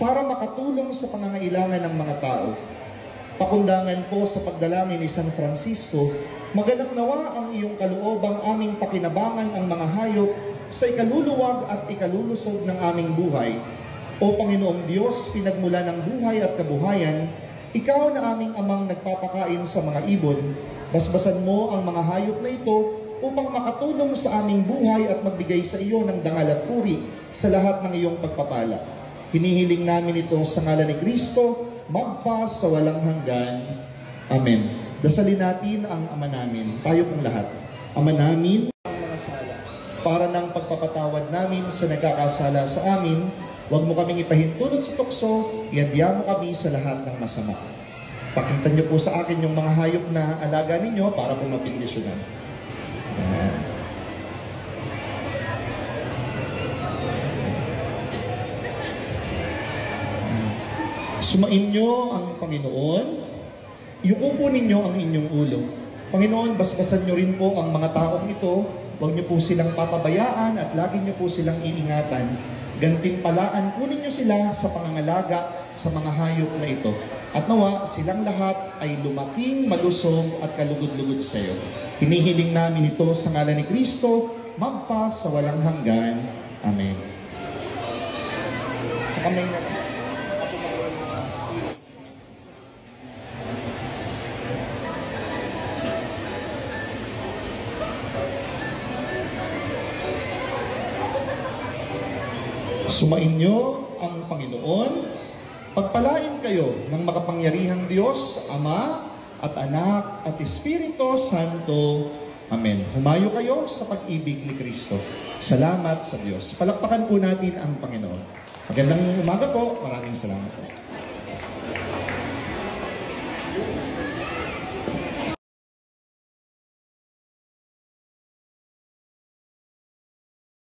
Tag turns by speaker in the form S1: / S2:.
S1: para makatulong sa pangangailangan ng mga tao. Pakundangan po sa pagdalangin ni San Francisco, maganap nawa ang iyong kaloobang aming pakinabangan ang mga hayop sa ikaluluwag at ikalulusog ng aming buhay. O Panginoong Diyos, pinagmula ng buhay at kabuhayan, ikaw na aming amang nagpapakain sa mga ibon, basbasan mo ang mga hayop na ito upang makatulong sa aming buhay at magbigay sa iyo ng dangal at puri sa lahat ng iyong pagpapala. Hinihiling namin ito sa ngalan ni Kristo, magpa sa walang hanggan. Amen. Dasalin natin ang Ama namin, tayo pong lahat. Ama namin, ang mga sala, para ng pagpapatawad namin sa nagkakasala sa amin, huwag mo kaming ipahintulot sa tukso, iadya mo kami sa lahat ng masama. Pakita niyo po sa akin yung mga hayop na alaga ninyo para po mapindisyonan. Sumain niyo ang Panginoon, iuupo ninyo ang inyong ulo. Panginoon, basbasan niyo rin po ang mga taong ito, huwag niyo po silang papabayaan at lagi niyo po silang iingatan. Gantimpalaan po ninyo sila sa pangangalaga sa mga hayop na ito. At nawa, silang lahat ay lumaking, malusog at kalugod-lugod sa iyo. Hinihiling namin ito sa ngalan ni Kristo, magpa sa walang hanggan. Amen. Sa kamay na lang. Sumain niyo ang Panginoon, pagpalain kayo ng makapangyarihang Diyos, Ama at Anak at Espiritu Santo. Amen. Humayo kayo sa pag-ibig ni Kristo. Salamat sa Diyos. Palakpakan po natin ang Panginoon. Magandang umaga po. Maraming salamat po.